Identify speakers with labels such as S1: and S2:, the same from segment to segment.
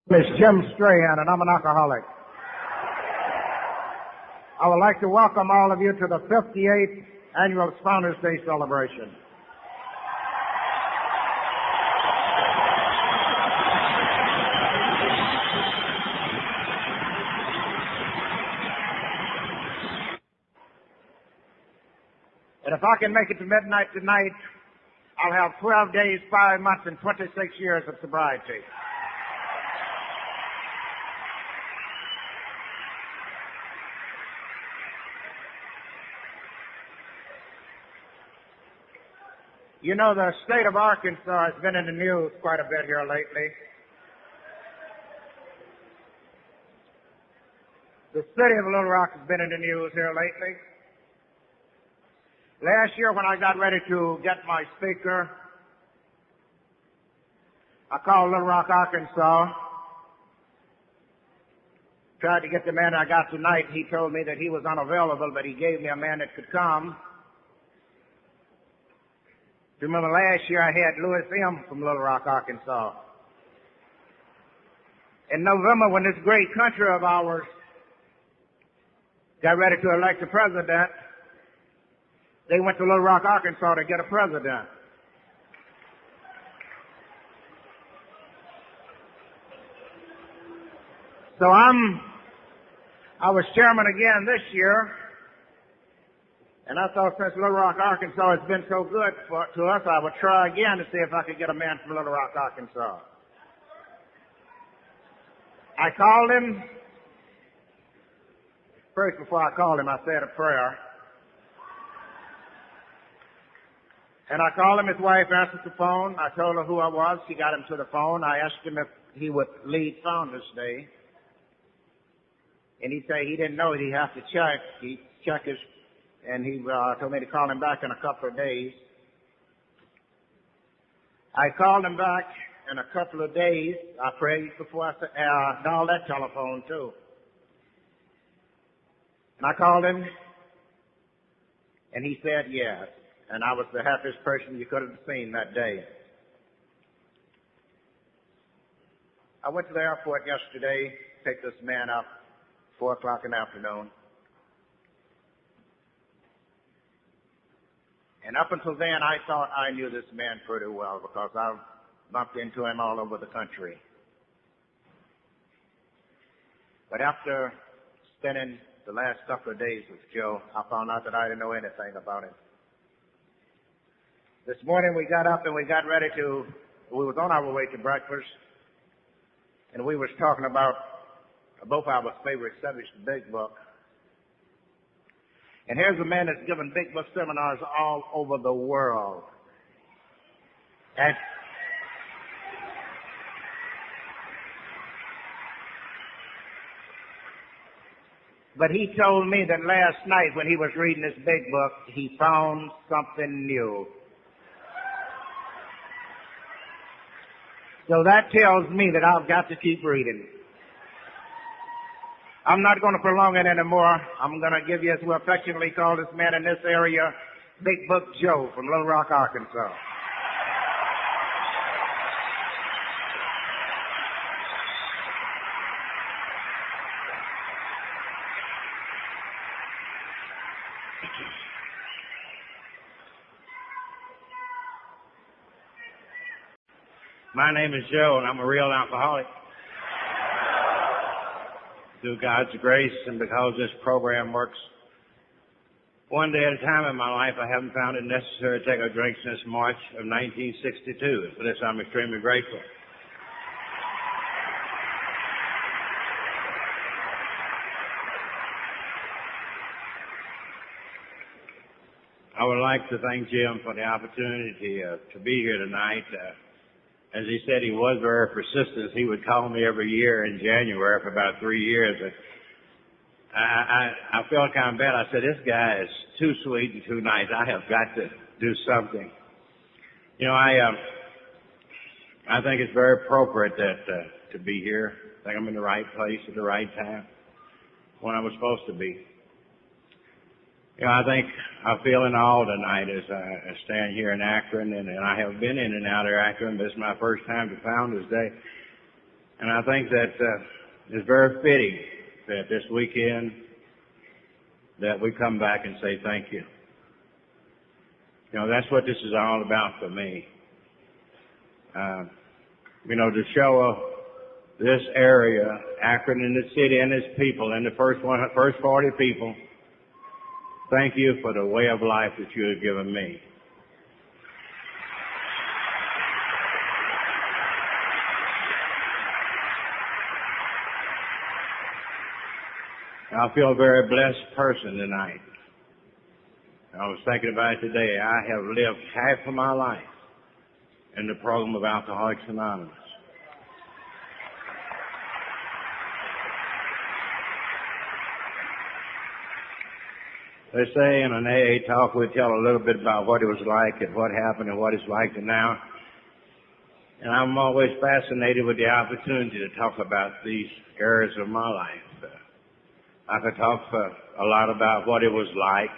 S1: It's Jim Strahan, and I'm an alcoholic. I would like to welcome all of you to the 58th Annual Founders Day celebration. And if I can make it to midnight tonight, I'll have 12 days, 5 months, and 26 years of sobriety. You know, the state of Arkansas has been in the news quite a bit here lately. The city of Little Rock has been in the news here lately. Last year when I got ready to get my speaker, I called Little Rock, Arkansas, tried to get the man I got tonight. He told me that he was unavailable, but he gave me a man that could come. You remember last year I had Louis M. from Little Rock, Arkansas. In November, when this great country of ours got ready to elect a president, they went to Little Rock, Arkansas to get a president. So I was chairman again this year. And I thought since Little Rock, Arkansas has been so good to us, I would try again to see if I could get a man from Little Rock, Arkansas. I called him. First, before I called him, I said a prayer. And I called him. His wife answered the phone. I told her who I was. She got him to the phone. I asked him if he would lead Founders Day. And he said he didn't know it. He'd have to check. He'd check his... And he told me to call him back in a couple of days. I called him back in a couple of days. I prayed before I dialed that telephone too. And I called him, and he said yes. And I was the happiest person you could have seen that day. I went to the airport yesterday, picked this man up, 4 o'clock in the afternoon. And up until then, I thought I knew this man pretty well because I've bumped into him all over the country. But after spending the last couple of days with Joe, I found out that I didn't know anything about him. This morning we got up and we got ready we was on our way to breakfast, and we was talking about both our favorite subjects, the Big Book. And here's a man that's given big book seminars all over the world. But he told me that last night when he was reading this big book, he found something new. So that tells me that I've got to keep reading. I'm not going to prolong it anymore. I'm going to give you, as we affectionately call this man in this area, Big Book Joe from Little Rock, Arkansas.
S2: My name is Joe, and I'm a real alcoholic. Through God's grace and because this program works one day at a time in my life, I haven't found it necessary to take a drink since March of 1962. For this, I'm extremely grateful. I would like to thank Jim for the opportunity to be here tonight. As he said, he was very persistent. He would call me every year in January for about 3 years. I felt kind of bad. I said, this guy is too sweet and too nice. I have got to do something. You know, I think it's very appropriate to be here. I think I'm in the right place at the right time when I was supposed to be. You know, I think I feel in awe tonight as I stand here in Akron, and I have been in and out of Akron. This is my first time to Founders Day. And I think that it's very fitting that this weekend that we come back and say thank you. You know, that's what this is all about for me. You know, to show this area, Akron and the city and its people, and the first 40 people, thank you for the way of life that you have given me. I feel a very blessed person tonight. I was thinking about it today. I have lived half of my life in the program of Alcoholics Anonymous. They say in an AA talk we tell a little bit about what it was like and what happened and what it's like to now. And I'm always fascinated with the opportunity to talk about these areas of my life. I could talk a lot about what it was like.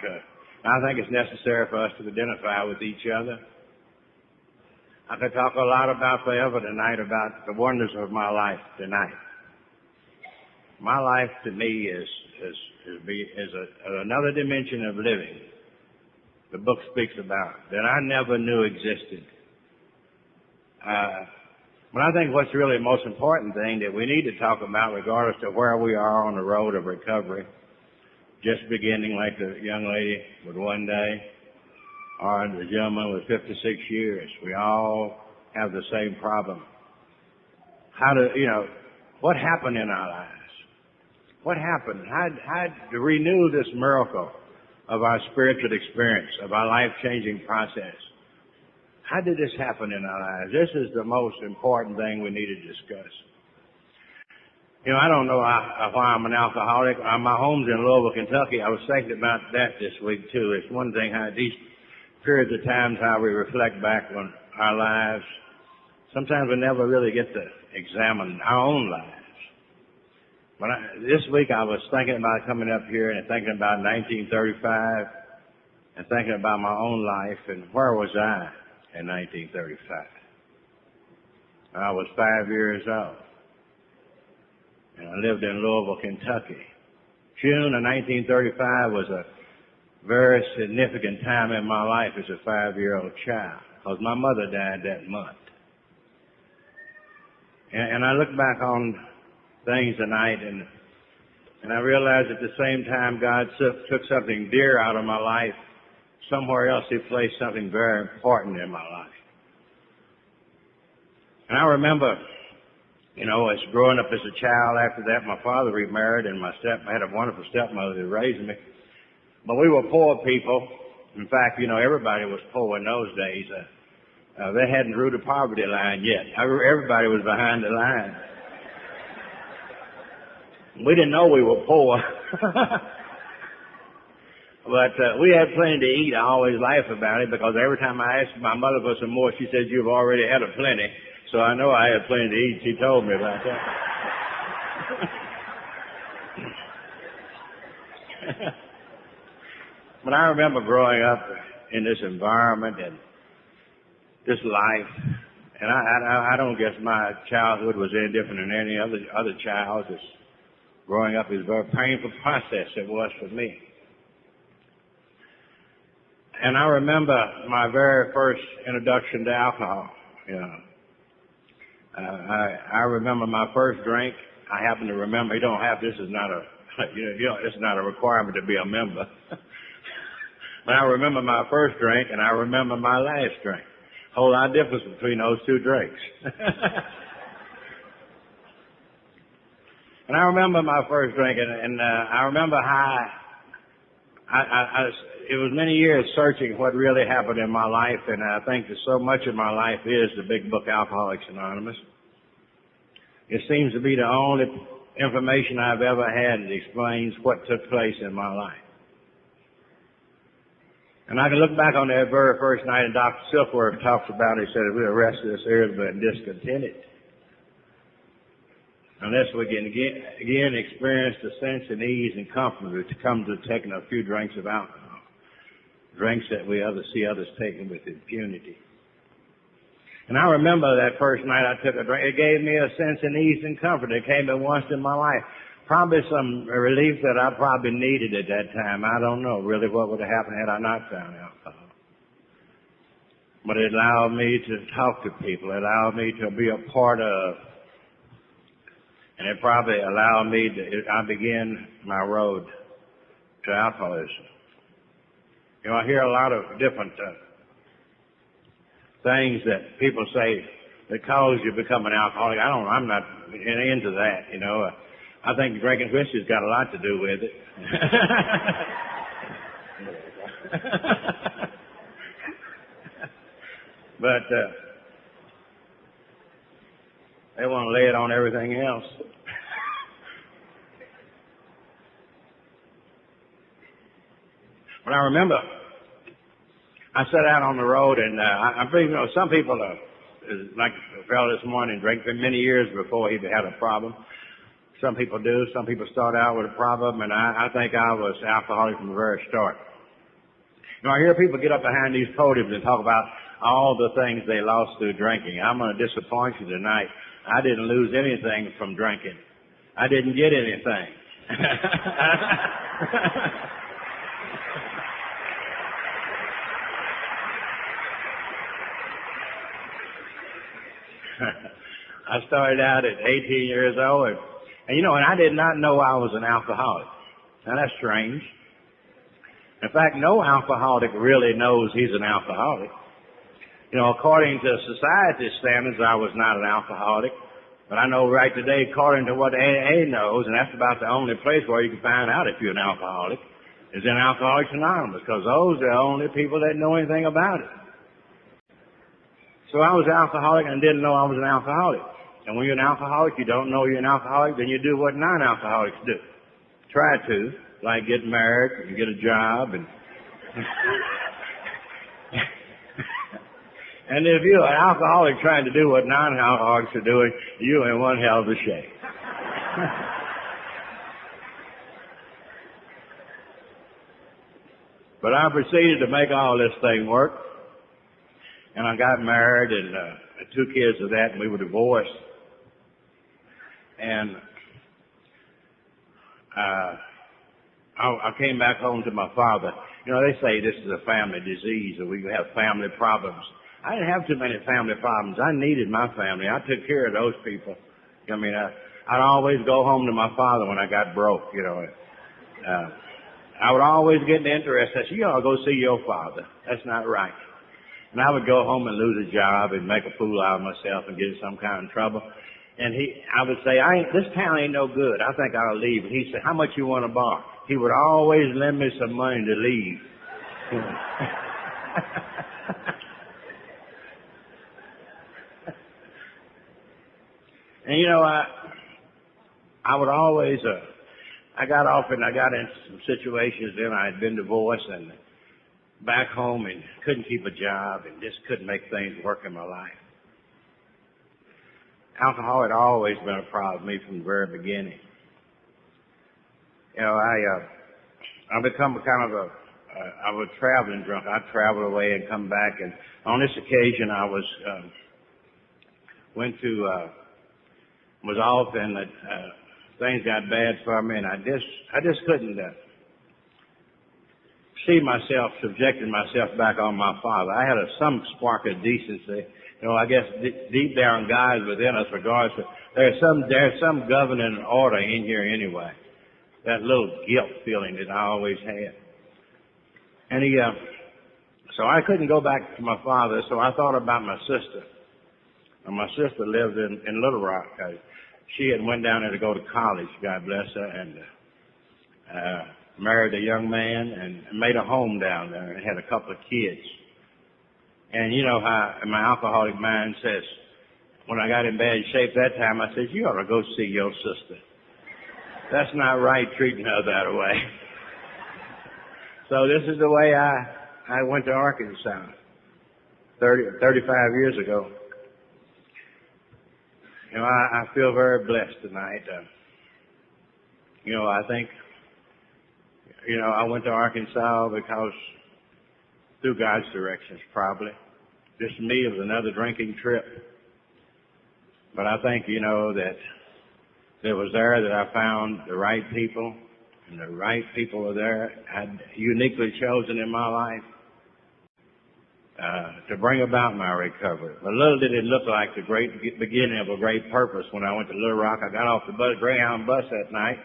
S2: I think it's necessary for us to identify with each other. I could talk a lot about forever tonight about the wonders of my life tonight. My life to me is another dimension of living. The book speaks about that I never knew existed. But I think what's really the most important thing that we need to talk about, regardless of where we are on the road of recovery, just beginning like the young lady with 1 day, or the gentleman with 56 years, we all have the same problem. What happened in our lives? What happened? How to renew this miracle of our spiritual experience, of our life-changing process? How did this happen in our lives? This is the most important thing we need to discuss. You know, I don't know why I'm an alcoholic. My home's in Louisville, Kentucky. I was thinking about that this week, too. It's one thing how these periods of times how we reflect back on our lives. Sometimes we never really get to examine our own lives. But this week I was thinking about coming up here and thinking about 1935 and thinking about my own life and where was I in 1935. I was 5 years old. And I lived in Louisville, Kentucky. June of 1935 was a very significant time in my life as a 5-year-old child, because my mother died that month. And I look back on things tonight, and I realized at the same time God took something dear out of my life. Somewhere else He placed something very important in my life. And I remember, you know, as growing up as a child, after that my father remarried, and I had a wonderful stepmother that raised me. But we were poor people. In fact, you know, everybody was poor in those days. They hadn't drew the poverty line yet. Everybody was behind the line. We didn't know we were poor. But we had plenty to eat. I always laugh about it, because every time I asked my mother for some more, she said, "You've already had a plenty." So I know I had plenty to eat. She told me about that. But I remember growing up in this environment and this life, and I don't guess my childhood was any different than any other child's. Growing up is a very painful process. It was for me. And I remember my very first introduction to alcohol. You know, I remember my first drink. I happen to remember. You don't have. This is not a. It's not a requirement to be a member. But I remember my first drink, and I remember my last drink. A whole lot of difference between those two drinks. And I remember my first drink, and I remember how it was many years searching what really happened in my life, and I think that so much of my life is the big book Alcoholics Anonymous. It seems to be the only information I've ever had that explains what took place in my life. And I can look back on that very first night, and Dr. Silkworth talks about it. He said, "We the rest of this earth but discontented, unless we can again experience the sense and ease and comfort that comes with taking a few drinks of alcohol, drinks that we see others taking with impunity." And I remember that first night I took a drink. It gave me a sense of ease and comfort. It came at once in my life. Probably some relief that I probably needed at that time. I don't know really what would have happened had I not found alcohol. But it allowed me to talk to people. It allowed me to be a part of. And it probably allowed me to, I began my road to alcoholism. You know, I hear a lot of different things that people say that cause you to become an alcoholic. I'm not into that, you know. I think drinking whiskey's got a lot to do with it. But they want to lay it on everything else. But I remember I sat out on the road, and I think, you know, some people, like the fellow this morning, drank for many years before he had a problem. Some people do. Some people start out with a problem, and I think I was alcoholic from the very start. You know, I hear people get up behind these podiums and talk about all the things they lost through drinking. I'm going to disappoint you tonight. I didn't lose anything from drinking. I didn't get anything. I started out at 18 years old, and you know, and I did not know I was an alcoholic. Now that's strange. In fact, no alcoholic really knows he's an alcoholic. You know, according to society's standards, I was not an alcoholic. But I know right today, according to what AA knows, and that's about the only place where you can find out if you're an alcoholic, is in Alcoholics Anonymous, because those are the only people that know anything about it. So I was an alcoholic and didn't know I was an alcoholic. And when you're an alcoholic, you don't know you're an alcoholic, then you do what non-alcoholics do. Try to, like get married and get a job and... And if you're an alcoholic trying to do what non-alcoholics are doing, you're in one hell of a shape. But I proceeded to make all this thing work. And I got married and 2 kids of that, and we were divorced. And I came back home to my father. You know, they say this is a family disease, or we have family problems. I didn't have too many family problems. I needed my family. I took care of those people. I mean, I'd always go home to my father when I got broke, you know. I would always get interested. I said, you ought to go see your father. That's not right. And I would go home and lose a job and make a fool out of myself and get in some kind of trouble. And I would say, this town ain't no good. I think I'll leave. And he'd say, how much you want to borrow? He would always lend me some money to leave. And you know, I would always, I got off and I got into some situations then. I had been divorced and back home and couldn't keep a job and just couldn't make things work in my life. Alcohol had always been a problem with me from the very beginning. You know, I become a kind of I was traveling drunk. I'd travel away and come back, and on this occasion I was was off, and things got bad for me, and I just couldn't see myself subjecting myself back on my father. I had some spark of decency. You know, I guess deep down God is within us, regardless of, there's some governing order in here anyway. That little guilt feeling that I always had. And so I couldn't go back to my father, so I thought about my sister. And my sister lived in Little Rock. She had went down there to go to college, God bless her, and married a young man and made a home down there and had a couple of kids. And you know how my alcoholic mind says, when I got in bad shape that time, I said, you ought to go see your sister. That's not right, treating her that way. So this is the way I went to Arkansas 35 years ago. You know, I feel very blessed tonight. You know, I think, you know, I went to Arkansas because through God's directions, probably. This to me was another drinking trip. But I think, that it was there that I found the right people, and the right people were there. I'd uniquely chosen in my life to bring about my recovery. But little did it look like the great beginning of a great purpose when I went to Little Rock. I got off the Greyhound bus that night,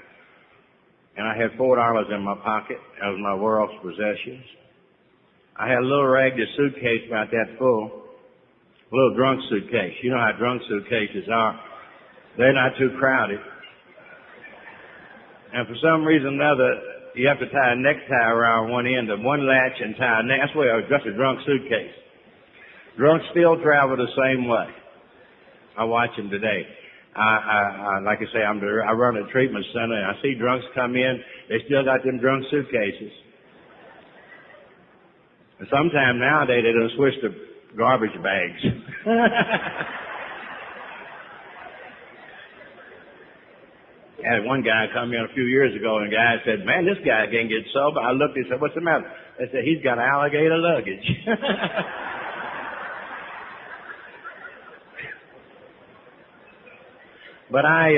S2: and I had $4 in my pocket. That was my world's possessions. I had a little ragged suitcase about that full, a little drunk suitcase. You know how drunk suitcases are. They're not too crowded. And for some reason or another, you have to tie a necktie around one end of one latch and tie a neck. That's why I was just a drunk suitcase. Drunks still travel the same way. I watch them today. Like I say, I run a treatment center, and I see drunks come in. They still got them drunk suitcases. And sometime nowadays they don't switch to garbage bags. I had one guy come in a few years ago, and the guy said, "Man, this guy can't get sober." I looked and said, "What's the matter?" They said, "He's got alligator luggage." But I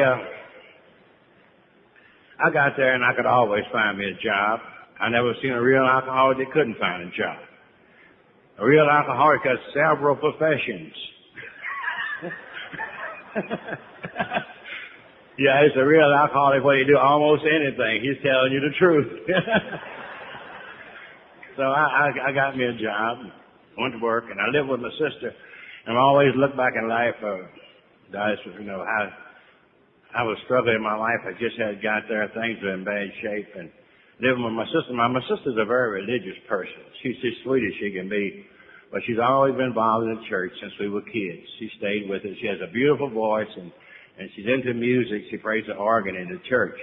S2: got there, and I could always find me a job. I never seen a real alcoholic that couldn't find a job. A real alcoholic has several professions. Yeah, it's a real alcoholic when you do almost anything. He's telling you the truth. So I got me a job, went to work, and I lived with my sister. And I always look back in life, I was struggling in my life. I just had got there. Things were in bad shape. And living with my sister. My sister's a very religious person. She's as sweet as she can be. But she's always been involved in the church since we were kids. She stayed with us. She has a beautiful voice, and she's into music. She plays the organ in the church.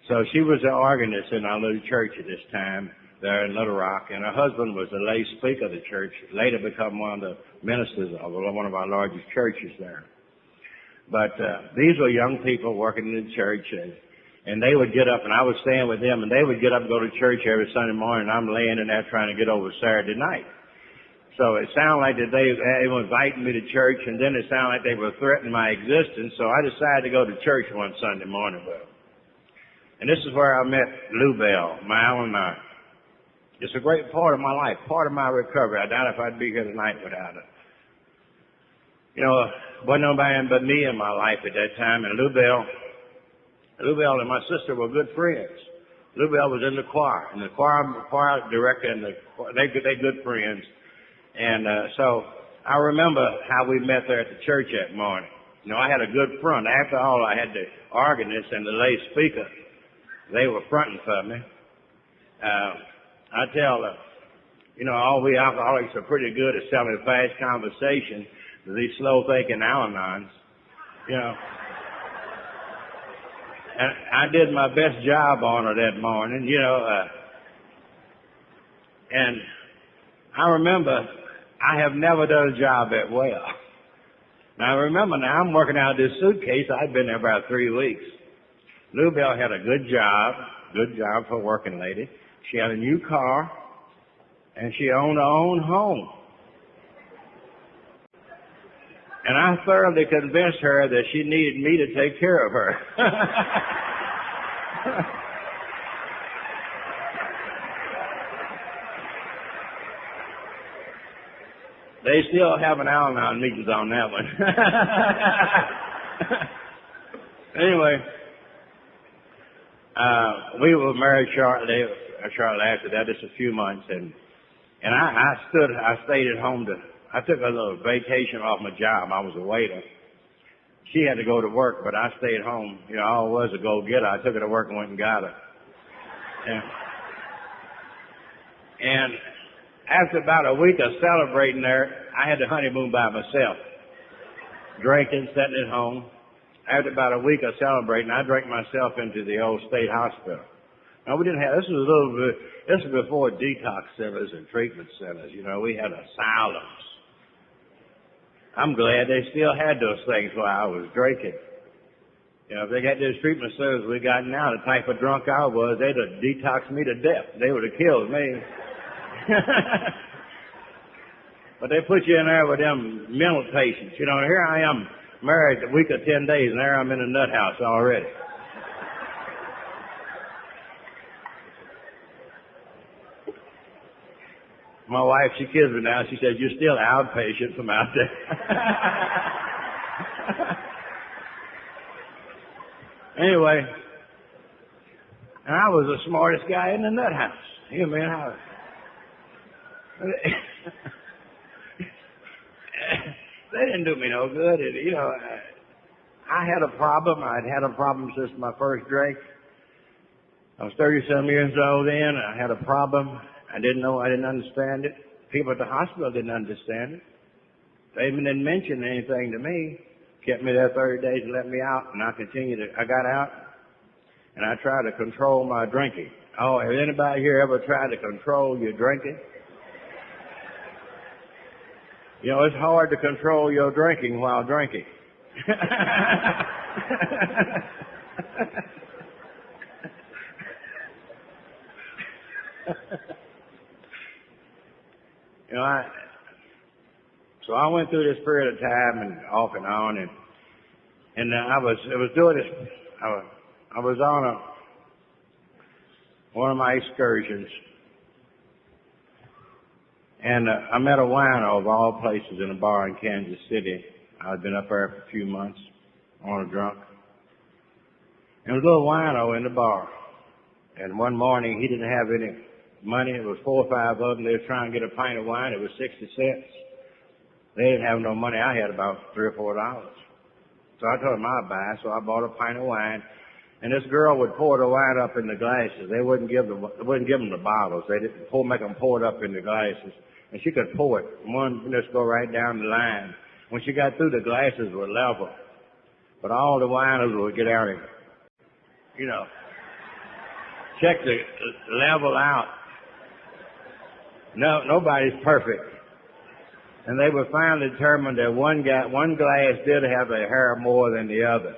S2: So she was the organist in our little church at this time there in Little Rock. And her husband was the lay speaker of the church, later become one of the ministers of one of our largest churches there. But these were young people working in the church, and they would get up, and I was staying with them, and they would get up and go to church every Sunday morning, and I'm laying in there trying to get over Saturday night. So it sounded like that they were inviting me to church, and then it sounded like they were threatening my existence, so I decided to go to church one Sunday morning with them. And this is where I met Lou Bell, my alumni. It's a great part of my life, part of my recovery. I doubt if I'd be here tonight without it. Wasn't nobody but me in my life at that time, and Lou Bell and my sister were good friends. Lou Bell was in the choir, and the choir director, and they good friends. And so I remember how we met there at the church that morning. I had a good front. After all, I had the organist and the lay speaker. They were fronting for me. I tell all we alcoholics are pretty good at selling fast conversation to these slow-thinking Al-Anons. And I did my best job on her that morning, and I remember I have never done a job that well. Now, I'm working out of this suitcase. I'd been there about 3 weeks. Lou Bell had a good job for a working lady. She had a new car, and she owned her own home. And I thoroughly convinced her that she needed me to take care of her. They still have an Al-Anon meetings on that one. Anyway, we were married shortly after that, just a few months, and I stayed at home I took a little vacation off my job. I was a waiter. She had to go to work, but I stayed home. I always was a go-getter. I took her to work and went and got her. And after about a week of celebrating there, I had the honeymoon by myself. Drinking, sitting at home. After about a week of celebrating, I drank myself into the old state hospital. Now, we didn't have, this was before detox centers and treatment centers. We had asylums. I'm glad they still had those things while I was drinking. If they got those treatment centers we got now, the type of drunk I was, they'd have detoxed me to death. They would have killed me. But they put you in there with them mental patients. You know, here I am married a week or 10 days, and there I'm in a nut house already. My wife, she kids me now. She says, "You're still outpatient from out there." Anyway, and I was the smartest guy in the nut house. You know, man, they didn't do me no good. You know, I had a problem. I'd had a problem since my first drink. I was 30-some years old then. I had a problem. I didn't know. I didn't understand it. People at the hospital didn't understand it. They even didn't mention anything to me. Kept me there 30 days and let me out, and I continued. I got out, and I tried to control my drinking. Oh, has anybody here ever tried to control your drinking? You know, it's hard to control your drinking while drinking. You know, so I went through this period of time and off and on, and I was doing this. I was on one of my excursions, and I met a wino of all places in a bar in Kansas City. I'd been up there for a few months on a drunk. And there was a little wino in the bar, and one morning he didn't have any money. It was 4 or 5 of them. They were trying to get a pint of wine. It was 60 cents. They didn't have no money. I had about $3 or $4. So I told them I'd buy. So I bought a pint of wine. And this girl would pour the wine up in the glasses. They wouldn't give them the bottles. They didn't make them pour it up in the glasses. And she could pour it. One just go right down the line. When she got through, the glasses were level. But all the winers would get out and, you know, check the level out. No, nobody's perfect. And they would finally determine that one glass did have a hair more than the other.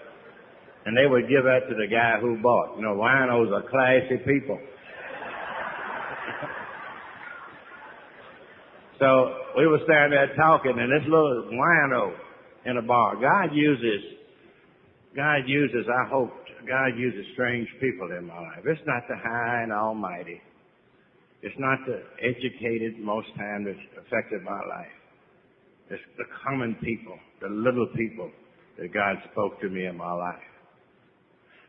S2: And they would give that to the guy who bought. You know, winos are classy people. So we were standing there talking, and this little wino in a bar. God uses strange people in my life. It's not the high and almighty. It's not the educated most time that's affected my life. It's the common people, the little people that God spoke to me in my life.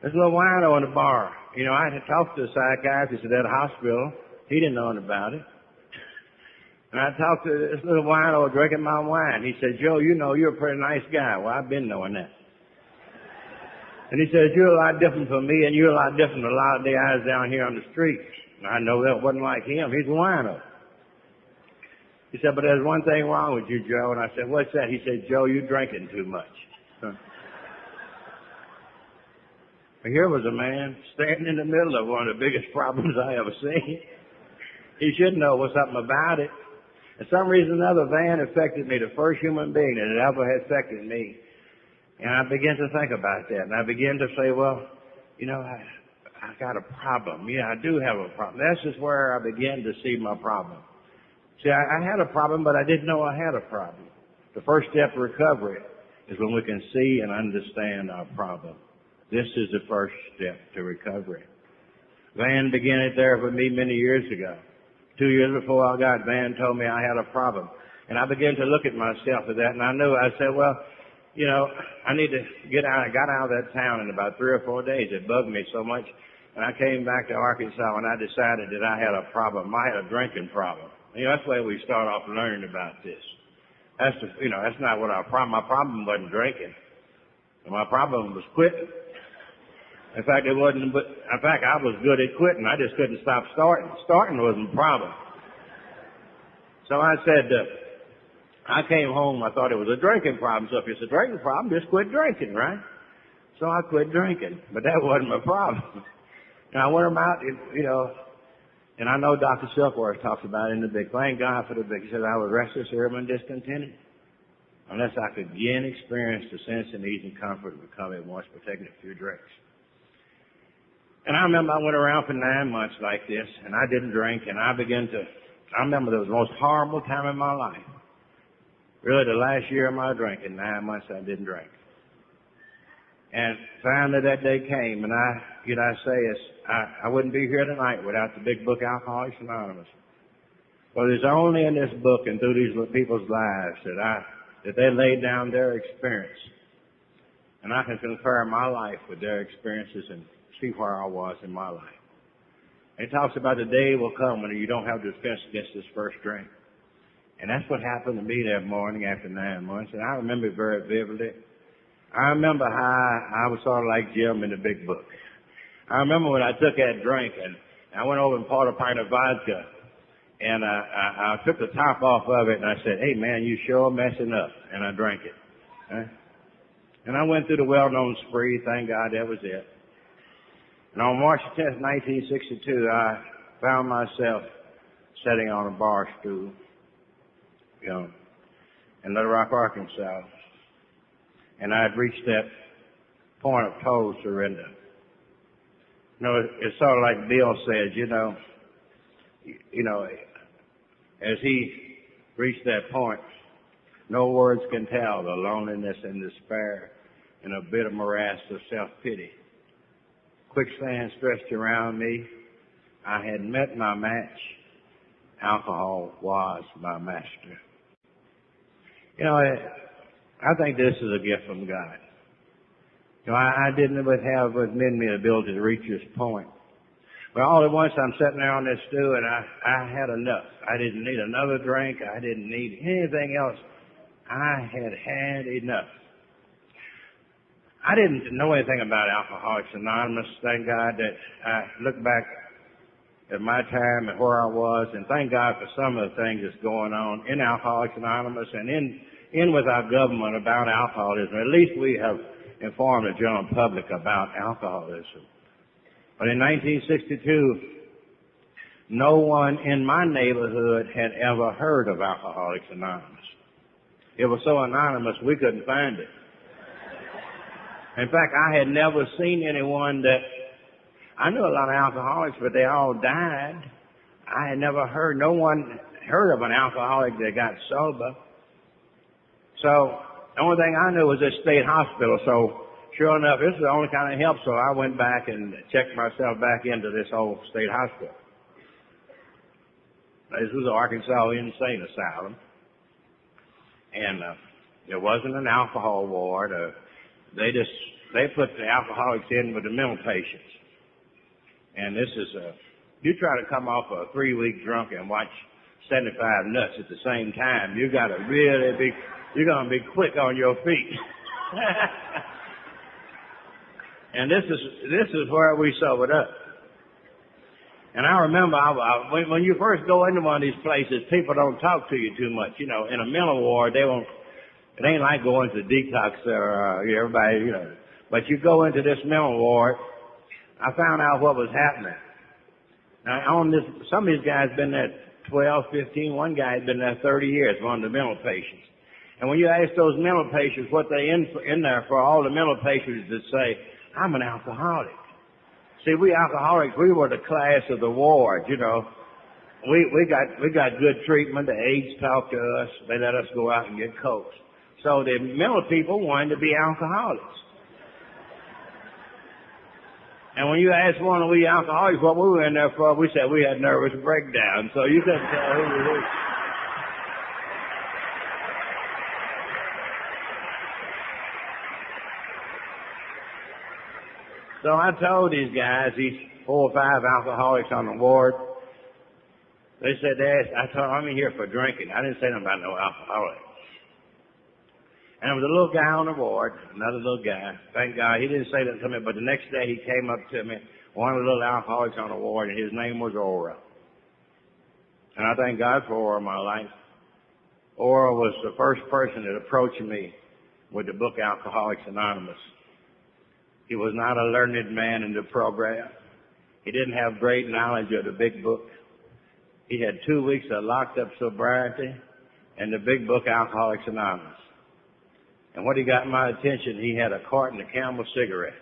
S2: This little wino in the bar. You know, I had talked to a psychiatrist at that hospital. He didn't know anything about it. And I talked to this little wino drinking my wine. He said, "Joe, you know, you're a pretty nice guy." Well, I've been knowing that. And he said, "You're a lot different from me, and you're a lot different from a lot of the guys down here on the street." And I know that wasn't like him. He's a wino. He said, "But there's one thing wrong with you, Joe." And I said, "What's that?" He said, "Joe, you're drinking too much." But here was a man standing in the middle of one of the biggest problems I ever seen. He should know what's something about it. For some reason or another, Van affected me, the first human being that had ever affected me. And I began to think about that. And I began to say, well, you know, I got a problem. Yeah, I do have a problem. That's just where I began to see my problem. See, I had a problem, but I didn't know I had a problem. The first step to recovery is when we can see and understand our problem. This is the first step to recovery. Van began it there with me many years ago. 2 years before I got, Van told me I had a problem. And I began to look at myself at that, and I knew, I said, well, you know, I need to get out. I got out of that town in about 3 or 4 days. It bugged me so much. And I came back to Arkansas, and I decided that I had a problem. I had a drinking problem. You know, that's the way we start off learning about this. That's not what our problem. My problem wasn't drinking. My problem was quitting. In fact, I was good at quitting. I just couldn't stop starting. Starting wasn't the problem. So I said, I came home. I thought it was a drinking problem. So if it's a drinking problem, just quit drinking, right? So I quit drinking, but that wasn't my problem. And I went about, you know, and I know Dr. Silkworth talks about it in the book. Thank God for the book. He said, I was restless, irritable, and discontented, unless I could again experience the sense and ease and comfort of becoming once by taking a few drinks. And I remember I went around for 9 months like this, and I didn't drink, and I remember there was the most horrible time in my life. Really, the last year of my drinking, 9 months I didn't drink. And finally that day came, and I wouldn't be here tonight without the big book, Alcoholics Anonymous. Well, it's only in this book and through these people's lives that they laid down their experience. And I can compare my life with their experiences and see where I was in my life. And it talks about the day will come when you don't have defense against this first drink. And that's what happened to me that morning after 9 months. And I remember it very vividly. I remember how I was sort of like Jim in the big book. I remember when I took that drink and I went over and poured a pint of vodka. And I took the top off of it and I said, "Hey man, you sure messing up." And I drank it. And I went through the well-known spree. Thank God that was it. And on March 10th, 1962, I found myself sitting on a bar stool, in Little Rock, Arkansas. And I had reached that point of total surrender. It's sort of like Bill said, as he reached that point, no words can tell the loneliness and despair and a bit of morass of self-pity. Quicksand stretched around me. I had met my match. Alcohol was my master. I think this is a gift from God. I didn't have within me the ability to reach this point. But all at once I'm sitting there on this stool and I had enough. I didn't need another drink. I didn't need anything else. I had enough. I didn't know anything about Alcoholics Anonymous. Thank God that I look back at my time and where I was, and thank God for some of the things that's going on in Alcoholics Anonymous and in with our government about alcoholism. At least we have informed the general public about alcoholism. But in 1962, no one in my neighborhood had ever heard of Alcoholics Anonymous. It was so anonymous we couldn't find it. In fact, I had never seen anyone I knew a lot of alcoholics, but they all died. I had never no one heard of an alcoholic that got sober. So the only thing I knew was this state hospital. So sure enough, this is the only kind of help. So I went back and checked myself back into this old state hospital. This was Arkansas Insane Asylum. And there wasn't an alcohol ward. They put the alcoholics in with the mental patients. And this is you try to come off a 3-week drunk and watch 75 nuts at the same time, you're going to be quick on your feet. And this is where we sobered up. And I remember when you first go into one of these places, people don't talk to you too much. In a mental ward, it ain't like going to detox or everybody, But you go into this mental ward, I found out what was happening. Now, some of these guys been there 12, 15. One guy had been there 30 years, one of the mental patients. And when you ask those mental patients what they in there for, all the mental patients that say, "I'm an alcoholic." See, we alcoholics, we were the class of the ward, We got good treatment. The aides talked to us. They let us go out and get cokes. So the mental people wanted to be alcoholics. And when you ask one of we alcoholics what we were in there for, we said we had nervous breakdown. So you couldn't tell who we were. So I told these guys, these 4 or 5 alcoholics on the ward, they said, I told them, I'm here for drinking. I didn't say nothing about no alcoholic. And there was a little guy on the ward, another little guy. Thank God, he didn't say that to me, but the next day he came up to me, one of the little alcoholics on the ward, and his name was Ora. And I thank God for Ora in my life. Ora was the first person that approached me with the book Alcoholics Anonymous. He was not a learned man in the program. He didn't have great knowledge of the big book. He had 2 weeks of locked up sobriety and the big book Alcoholics Anonymous. And what he got my attention, he had a carton of Camel cigarettes.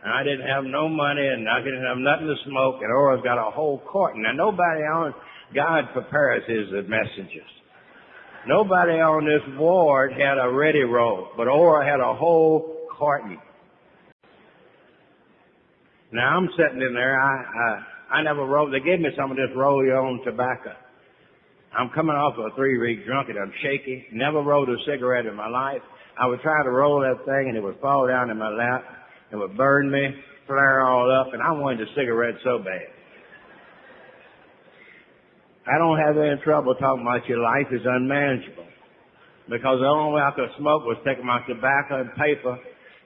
S2: And I didn't have no money and I didn't have nothing to smoke, and Ora's got a whole carton. Now nobody on God prepares his messengers. Nobody on this ward had a ready roll, but Ora had a whole carton. Now I'm sitting in there. I never rolled. They gave me some of this roll-your-own tobacco. I'm coming off of a 3-week drunk and I'm shaky. Never rolled a cigarette in my life. I would try to roll that thing and it would fall down in my lap. It would burn me, flare all up, and I wanted a cigarette so bad. I don't have any trouble talking about your life is unmanageable. Because the only way I could smoke was take my tobacco and paper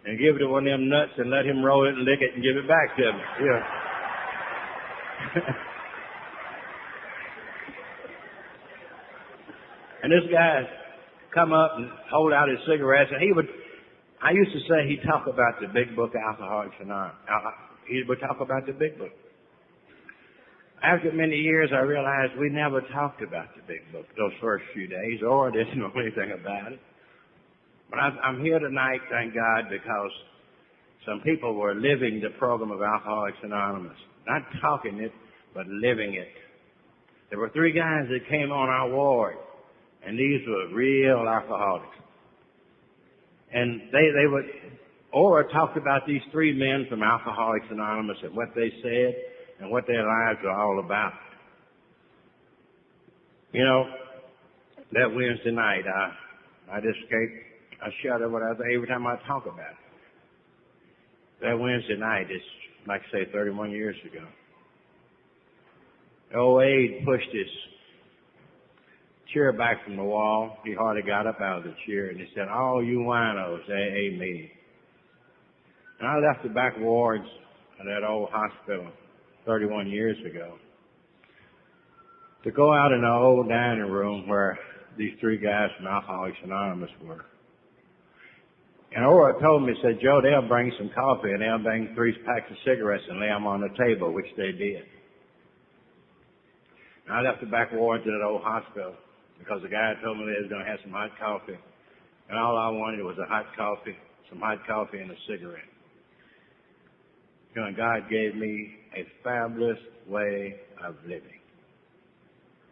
S2: and give it to one of them nuts and let him roll it and lick it and give it back to me. Yeah. And this guy come up and hold out his cigarettes, and I used to say he'd talk about the big book, Alcoholics Anonymous. He would talk about the big book. After many years, I realized we never talked about the big book those first few days, or didn't know anything about it. But I'm here tonight, thank God, because some people were living the program of Alcoholics Anonymous. Not talking it, but living it. There were 3 guys that came on our ward, and these were real alcoholics. And they would, or talked about these 3 men from Alcoholics Anonymous and what they said and what their lives are all about. You know, that Wednesday night, I just shudder every time I talk about it. That Wednesday night, it's like I say 31 years ago. Old Abe pushed his chair back from the wall. He hardly got up out of the chair, and he said, "All you winos, AA meeting." And I left the back wards of that old hospital 31 years ago to go out in the old dining room where these 3 guys from Alcoholics Anonymous were. And Ora told me, said, "Joe, they'll bring some coffee and they'll bring 3 packs of cigarettes and lay them on the table," which they did. And I left the back wards of that old hospital because the guy told me they was going to have some hot coffee. And all I wanted was a hot coffee, some hot coffee and a cigarette. You know, God gave me a fabulous way of living.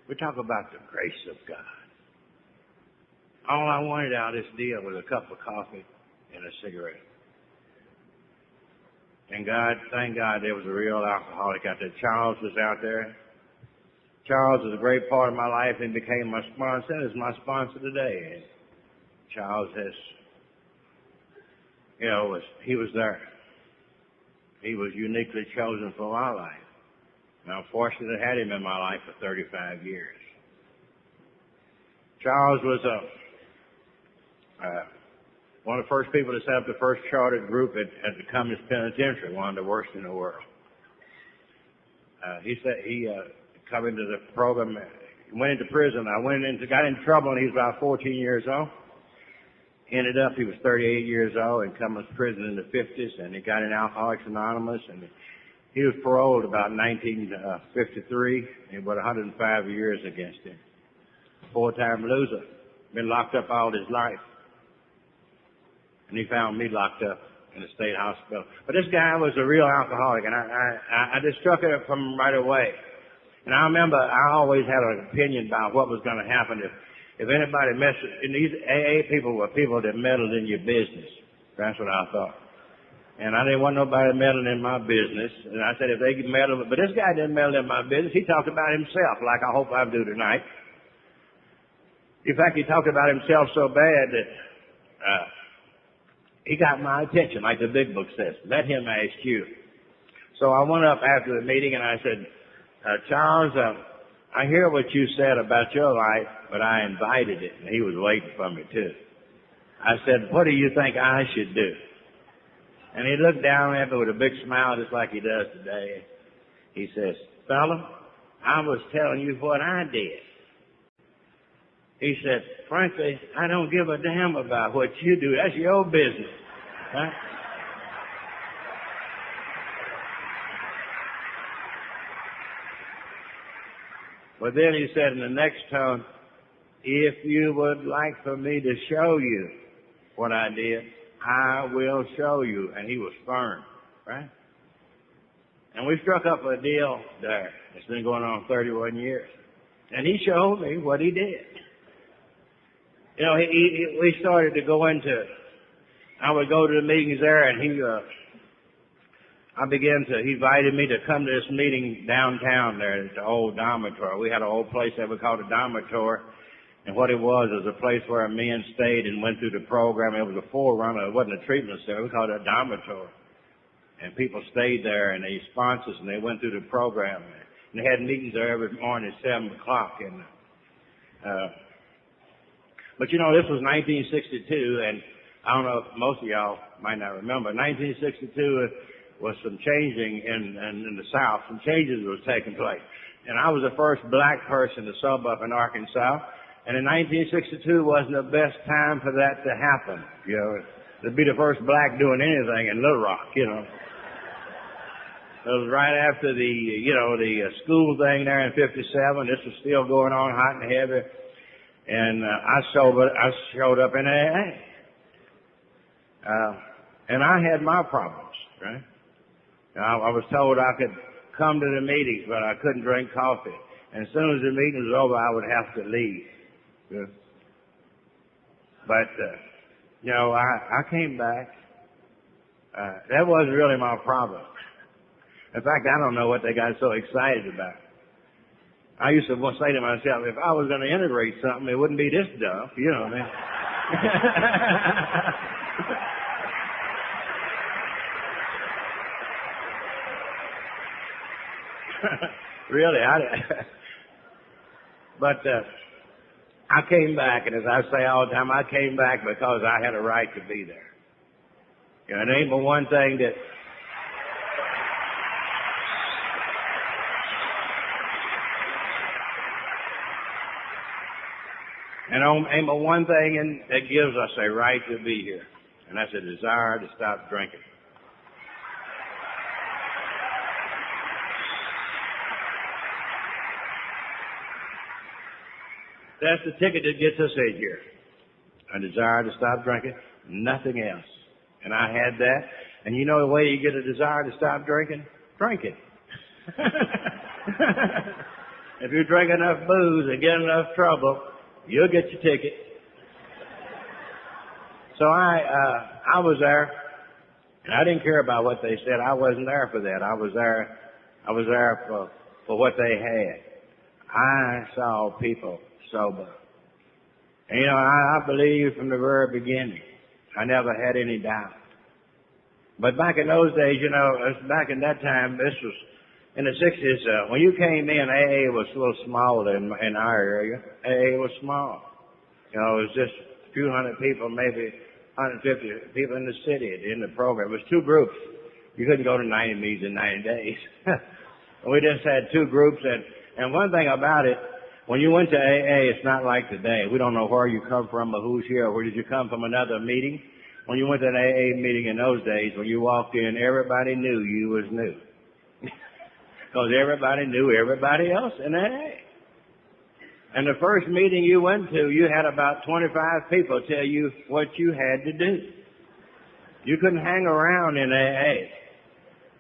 S2: We talk about the grace of God. All I wanted out of this deal was a cup of coffee and a cigarette. And God, thank God there was a real alcoholic out there. Charles was out there. Charles was a great part of my life and became my sponsor and is my sponsor today. And Charles has, he was there. He was uniquely chosen for my life. And I'm fortunate to have him in my life for 35 years. Charles was one of the first people to set up the first chartered group at the Cummins Penitentiary, one of the worst in the world. He said he come into the program, went into prison. Got into trouble when he was about 14 years old. Ended up, he was 38 years old and come to prison in the 50s, and he got in Alcoholics Anonymous, and he was paroled about 1953. He had 105 years against him. 4-time loser. Been locked up all his life. And he found me locked up in the state hospital. But this guy was a real alcoholic, and I just struck it from right away. And I remember I always had an opinion about what was going to happen if anybody messed with, and these AA people were people that meddled in your business. That's what I thought. And I didn't want nobody meddling in my business. And I said, if they could meddle, but this guy didn't meddle in my business. He talked about himself, like I hope I do tonight. In fact, he talked about himself so bad that he got my attention, like the big book says. Let him ask you. So I went up after the meeting and I said, Charles, I hear what you said about your life, but I invited it, and he was waiting for me too. I said, what do you think I should do? And he looked down at me with a big smile, just like he does today. He says, fella, I was telling you what I did. He said, frankly, I don't give a damn about what you do. That's your business. Right? But then he said in the next tone, if you would like for me to show you what I did, I will show you. And he was firm, right? And we struck up a deal there. It's been going on 31 years. And he showed me what he did. You know, we started to go into, I would go to the meetings there, and he invited me to come to this meeting downtown there at the old dormitory. We had an old place that we called a dormitory, and what it was a place where men stayed and went through the program. It was a forerunner. It wasn't a treatment center. We called it a dormitory. And people stayed there, and they sponsors, and they went through the program. And they had meetings there every morning at 7 o'clock. But you know, this was 1962, and I don't know if most of y'all might not remember. 1962 was some changing in the South. Some changes was taking place. And I was the first black person to sub up in Arkansas. And in 1962 wasn't the best time for that to happen. You know, to be the first black doing anything in Little Rock, you know. It was right after the school thing there in 57. This was still going on hot and heavy. And I showed up in AA. And I had my problems, right? I was told I could come to the meetings, but I couldn't drink coffee. And as soon as the meeting was over, I would have to leave. Yeah. But, you know, I came back. That wasn't really my problem. In fact, I don't know what they got so excited about. I used to say to myself, if I was going to integrate something, it wouldn't be this dumb, you know what I mean? Really, but I came back, and as I say all the time, I came back because I had a right to be there. You know, it ain't but one thing that ain't but one thing that gives us a right to be here, and that's a desire to stop drinking. That's the ticket that gets us in here. A desire to stop drinking, nothing else. And I had that. And you know the way you get a desire to stop drinking? Drink it. If you drink enough booze and get enough trouble, you'll get your ticket. So I was there, and I didn't care about what they said. I wasn't there for that. I was there for what they had. I saw people sober. And, you know, I believe from the very beginning. I never had any doubt. But back in those days, you know, back in that time, this was in the 60s, when you came in, AA was a little smaller in our area. AA was small. You know, it was just a few hundred people, maybe 150 people in the city in the program. It was two groups. You couldn't go to 90 meetings in 90 days. We just had two groups, and one thing about it, when you went to AA, it's not like today. We don't know where you come from or who's here, or where did you come from another meeting. When you went to an AA meeting in those days, when you walked in, everybody knew you was new. Because everybody knew everybody else in AA. And the first meeting you went to, you had about 25 people tell you what you had to do. You couldn't hang around in AA.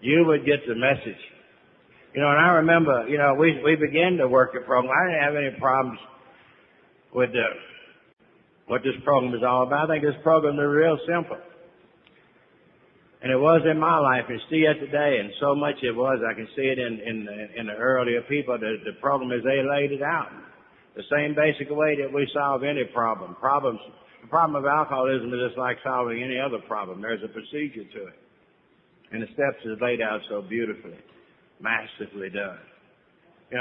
S2: You would get the message. You know, and I remember, you know, we began to work the program. I didn't have any problems with what this program is all about. I think this program is real simple. And it was in my life, and see it today, and so much it was, I can see it in the earlier people. The program is they laid it out. The same basic way that we solve any problem. The problem of alcoholism is just like solving any other problem. There's a procedure to it. And the steps is laid out so beautifully. Masterfully done. You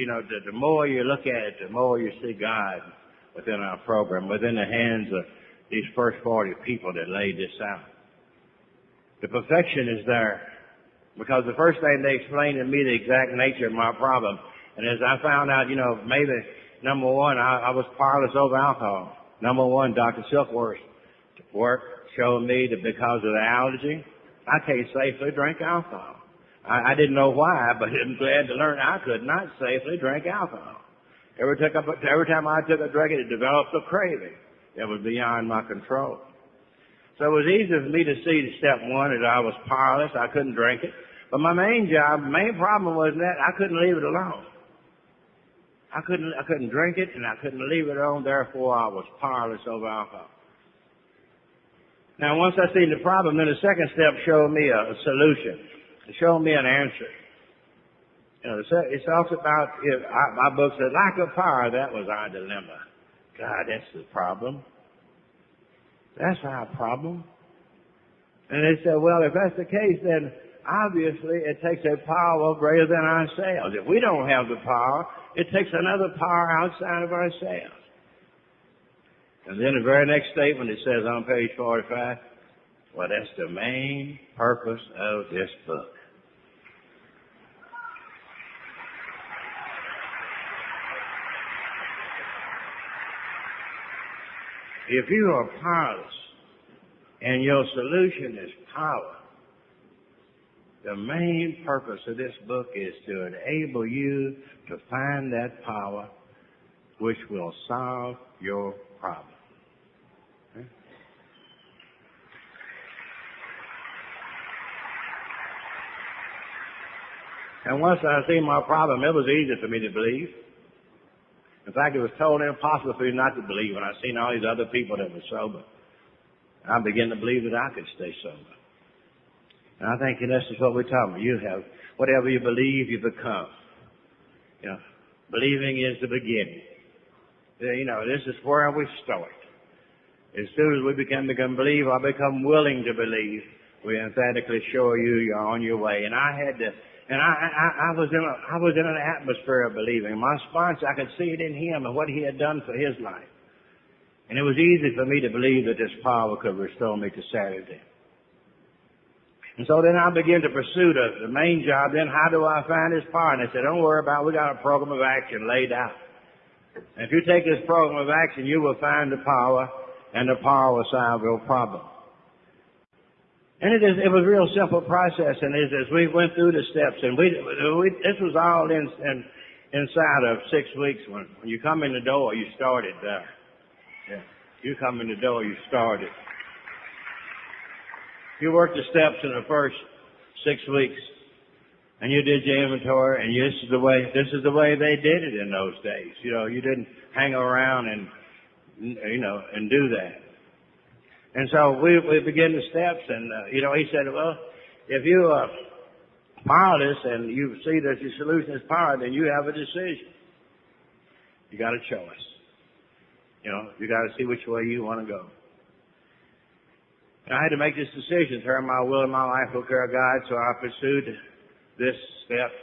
S2: know, the more you look at it, the more you see God within our program, within the hands of these first 40 people that laid this out. The perfection is there. Because the first thing they explained to me the exact nature of my problem. And as I found out, you know, maybe, number one, I was powerless over alcohol. Number one, Dr. Silkworth's work showed me that because of the allergy, I can't safely drink alcohol. I didn't know why, but I'm glad to learn I could not safely drink alcohol. Every time I took a drink, it developed a craving that was beyond my control. So it was easy for me to see step one that I was powerless. I couldn't drink it. But my main problem was that I couldn't leave it alone. I couldn't drink it and I couldn't leave it on, therefore I was powerless over alcohol. Now once I seen the problem, then the second step showed me a solution. It showed me an answer. You know, it talks about, my book said, lack of power, that was our dilemma. God, that's the problem. That's our problem. And they said, well, if that's the case, then obviously it takes a power greater than ourselves. If we don't have the power, it takes another power outside of ourselves. And then the very next statement, it says on page 45, well, that's the main purpose of this book. If you are powerless and your solution is power, the main purpose of this book is to enable you to find that power which will solve your problem. Okay? And once I seen my problem, it was easy for me to believe. In fact, it was totally impossible for me not to believe when I seen all these other people that were sober. I began to believe that I could stay sober. And I think this is what we're talking about. You have, whatever you believe, you become. You know, believing is the beginning. You know, this is where we start. As soon as we become believe or become willing to believe, we emphatically show you're on your way. And I was in an atmosphere of believing. My sponsor, I could see it in him and what he had done for his life. And it was easy for me to believe that this power could restore me to sanity. And so then I began to pursue the main job. Then how do I find this power? And they said, don't worry about it. We got a program of action laid out. And if you take this program of action, you will find the power, and the power will solve your problem. And it was a real simple process, and as we went through the steps, and this was all inside of 6 weeks. When you come in the door, you started there. Yeah. You come in the door, you started. You worked the steps in the first 6 weeks, and you did your inventory, and this is the way they did it in those days. You know, you didn't hang around and do that. And so we begin the steps, and he said, well, if you are powerless and you see that your solution is power, then you have a decision. You got a choice. You got to see which way you want to go. And I had to make this decision, turn my will and my life to the care of God, so I pursued this step.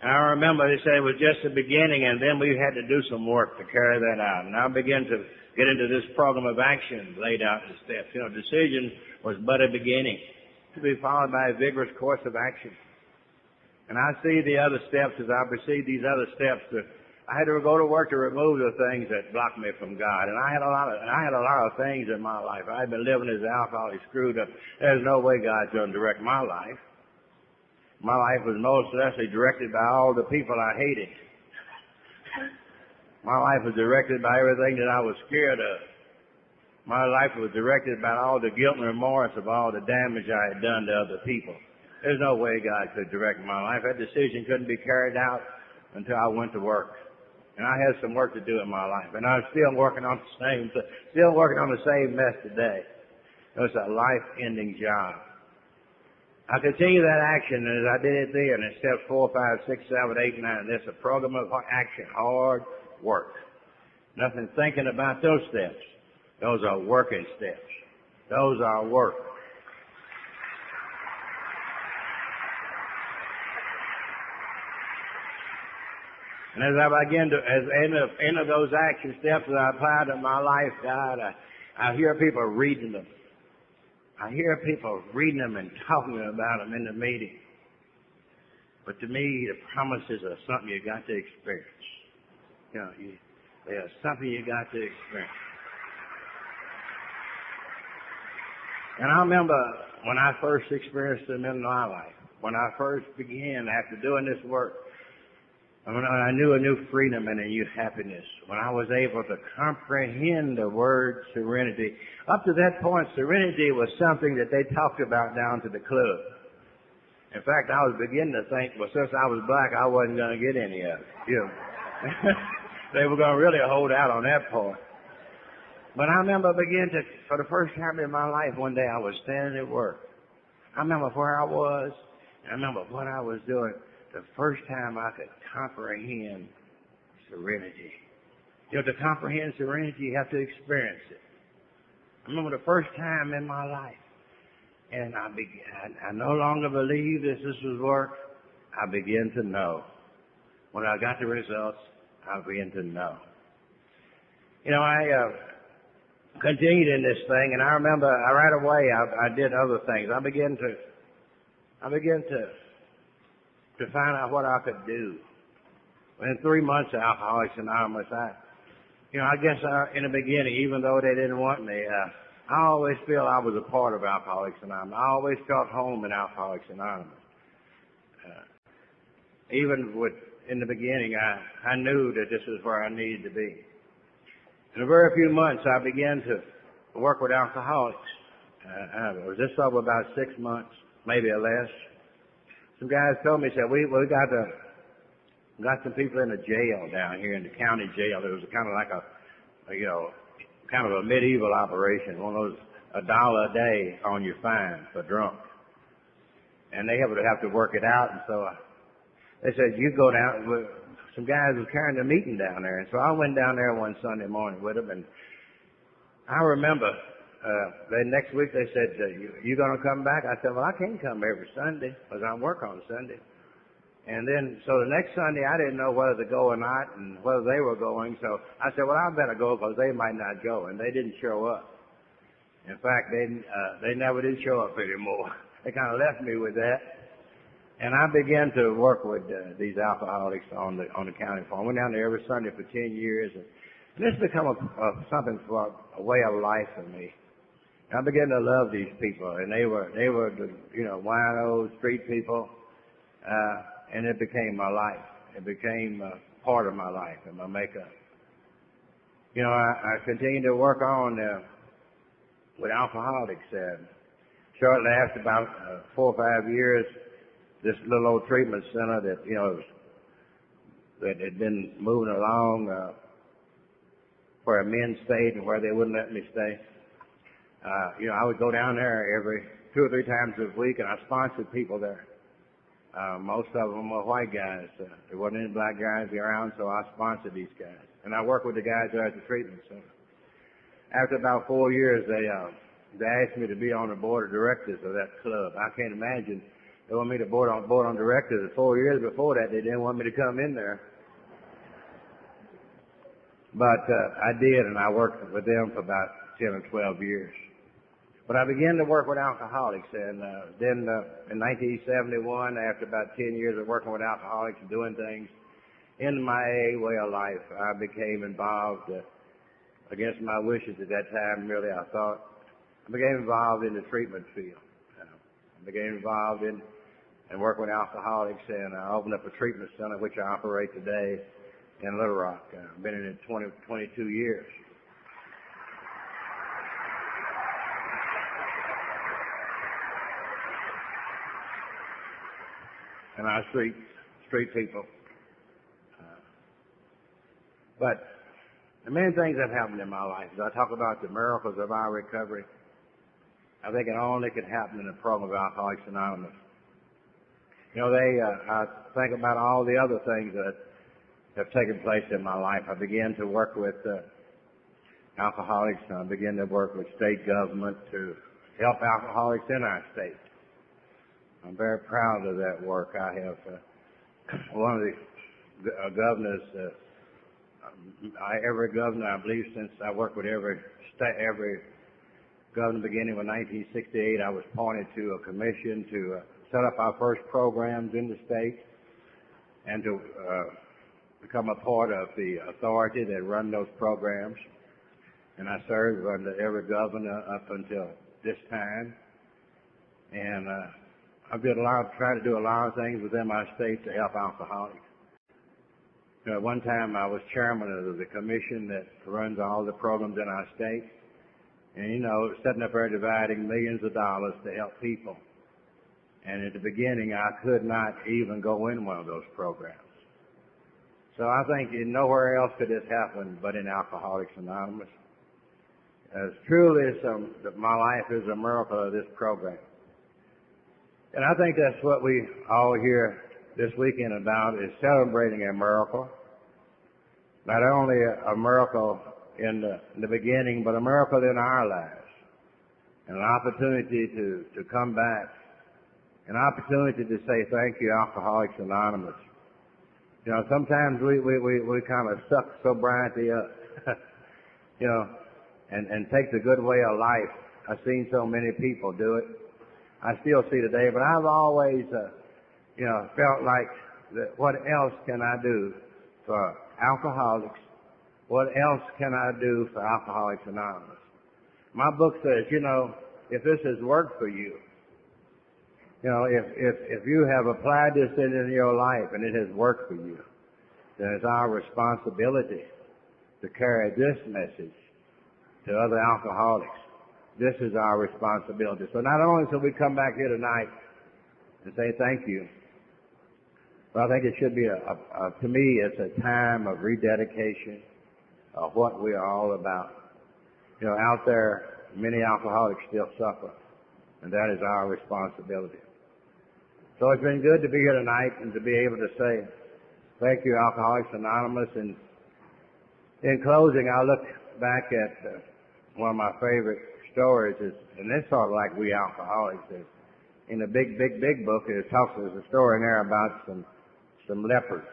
S2: And I remember they said it was just the beginning, and then we had to do some work to carry that out. And I began to get into this program of action laid out in the steps. Decision was but a beginning to be followed by a vigorous course of action. And I see the other steps as I proceed these other steps. I had to go to work to remove the things that blocked me from God. And I had a lot of things in my life. I had been living as an alcoholic, screwed up. There's no way God's going to direct my life. My life was most especially directed by all the people I hated. My life was directed by everything that I was scared of. My life was directed by all the guilt and remorse of all the damage I had done to other people. There's no way God could direct my life. That decision couldn't be carried out until I went to work. And I had some work to do in my life. And I'm still working on the same mess today. It's a life-ending job. I continue that action as I did it then in steps 4, 5, 6, 7, 8, 9. There's a program of action, hard work. Nothing thinking about those steps. Those are working steps. Those are work. And as I begin to, as end of those action steps that I applied to my life, God, I hear people reading them. I hear people reading them and talking about them in the meeting. But to me, the promises are something you got to experience. They are something you got to experience. And I remember when I first experienced them in my life, when I first began after doing this work, when I knew a new freedom and a new happiness, when I was able to comprehend the word serenity. Up to that point, serenity was something that they talked about down to the club. In fact, I was beginning to think, well, since I was black, I wasn't going to get any of it. They were going to really hold out on that part. But I remember for the first time in my life, one day I was standing at work. I remember where I was. I remember what I was doing. The first time I could comprehend serenity. You know, to comprehend serenity, you have to experience it. I remember the first time in my life. And I no longer believed this would work. I began to know. When I got the results, I began to know. You know, I continued in this thing, and I remember right away I did other things. I began to find out what I could do. Within 3 months of Alcoholics Anonymous, I guess in the beginning, even though they didn't want me, I always feel I was a part of Alcoholics Anonymous. I always felt home in Alcoholics Anonymous. In the beginning, I knew that this is where I needed to be. In a very few months, I began to work with alcoholics. I was just over about 6 months, maybe or less. Some guys told me, said, we got some people in a jail down here in the county jail. It was kind of like kind of a medieval operation, one of those $1 a day on your fine for drunk. And they would have to work it out, and so they said, you go down. Some guys were carrying a meeting down there, and so I went down there one Sunday morning with them, and I remember the next week they said, you going to come back? I said, well, I can't come every Sunday because I work on Sunday. And then, so the next Sunday, I didn't know whether to go or not and whether they were going, so I said, well, I better go because they might not go, and they didn't show up. In fact, they never did show up anymore. They kind of left me with that. And I began to work with these alcoholics on the county farm. I went down there every Sunday for 10 years. And this became something for a way of life for me. And I began to love these people, and they were winos, street people, and it became my life. It became part of my life and my makeup. You know, I continued to work on with alcoholics. Shortly after about 4 or 5 years, this little old treatment center that had been moving along where a men stayed and where they wouldn't let me stay. I would go down there every 2 or 3 times a week, and I sponsored people there. Most of them were white guys. There wasn't any black guys around, so I sponsored these guys. And I worked with the guys there at the treatment center. After about 4 years, they asked me to be on the board of directors of that club. I can't imagine. They wanted me to board on directors. 4 years before that, they didn't want me to come in there. But I did, and I worked with them for about 10 or 12 years. But I began to work with alcoholics, and then in 1971, after about 10 years of working with alcoholics and doing things in my AA way of life, I became involved, against my wishes at that time, really, I became involved in the treatment field. I became involved in working with alcoholics, and I opened up a treatment center, which I operate today in Little Rock. I've been in it 22 years. And I street people. But the many things that happened in my life, as I talk about the miracles of our recovery, I think it only could happen in the program of Alcoholics Anonymous. I think about all the other things that have taken place in my life. I began to work with alcoholics. I began to work with state government to help alcoholics in our state. I'm very proud of that work. I have one of the governors, every governor, I believe, since I worked with every governor beginning with 1968, I was appointed to a commission to set up our first programs in the state and to become a part of the authority that run those programs. And I served under every governor up until this time. And I've tried to do a lot of things within my state to help alcoholics. One time I was chairman of the commission that runs all the programs in our state. And, sitting up there dividing millions of dollars to help people. And at the beginning, I could not even go in one of those programs. So I think nowhere else could this happen but in Alcoholics Anonymous. As truly as my life is a miracle of this program. And I think that's what we all here this weekend about, is celebrating a miracle. Not only a miracle in the beginning, but a miracle in our lives. And an opportunity to come back. An opportunity to say thank you, Alcoholics Anonymous. You know, sometimes we kind of suck so brightly up, you know, and take the good way of life. I've seen so many people do it. I still see today, but I've always, you know, felt like, what else can I do for alcoholics? What else can I do for Alcoholics Anonymous? My book says, you know, if this has worked for you, you know, if you have applied this in your life and it has worked for you, then it's our responsibility to carry this message to other alcoholics. This is our responsibility. So not only shall we come back here tonight and say thank you, but I think it should be, to me, it's a time of rededication of what we are all about. You know, out there, many alcoholics still suffer, and that is our responsibility. So it's been good to be here tonight and to be able to say thank you, Alcoholics Anonymous. And in closing, I'll look back at one of my favorite stories, and it's sort of like we alcoholics. In the big book, there's a story in there about some leopards.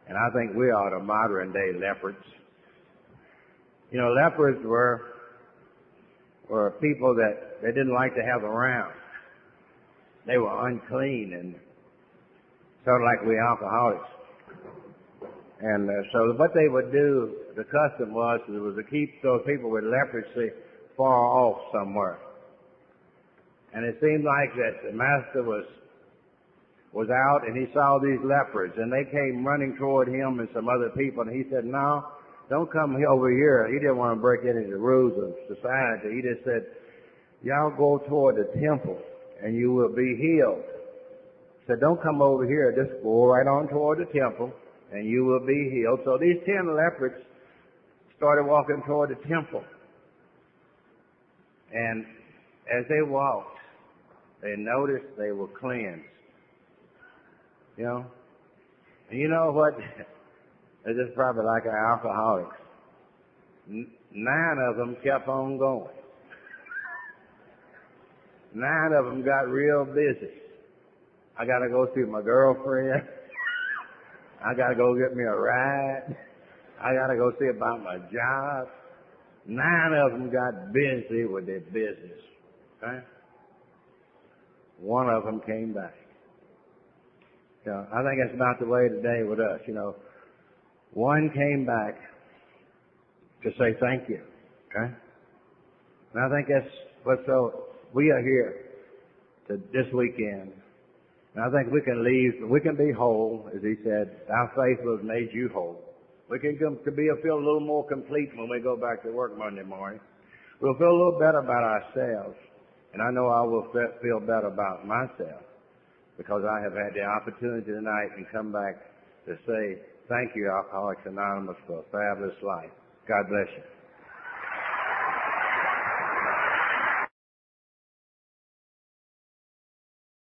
S2: And I think we are the modern day leopards. You know, leopards were people that they didn't like to have around. They were unclean, and sort of like we alcoholics. And so what they would do, the custom was to keep those people with leprosy far off somewhere. And it seemed like that the master was out, and he saw these leopards, and they came running toward him and some other people, and he said, no, don't come over here. He didn't want to break any of the rules of society. He just said, y'all go toward the temple, and you will be healed. He said, don't come over here. Just go right on toward the temple, and you will be healed. So these 10 leopards started walking toward the temple. And as they walked, they noticed they were cleansed. You know? And you know what? It's just probably like our alcoholics. 9 of them kept on going. 9 of them got real busy. I got to go see my girlfriend. I got to go get me a ride. I got to go see about my job. 9 of them got busy with their business. Okay? 1 of them came back. You know, I think that's about the way today with us. You know, 1 came back to say thank you. Okay? And I think that's what's so. We are here this weekend. And I think we can leave, we can be whole, as he said, our faith has made you whole. We can feel a little more complete when we go back to work Monday morning. We'll feel a little better about ourselves. And I know I will feel better about myself because I have had the opportunity tonight and come back to say thank you, Alcoholics Anonymous, for a fabulous life. God bless you.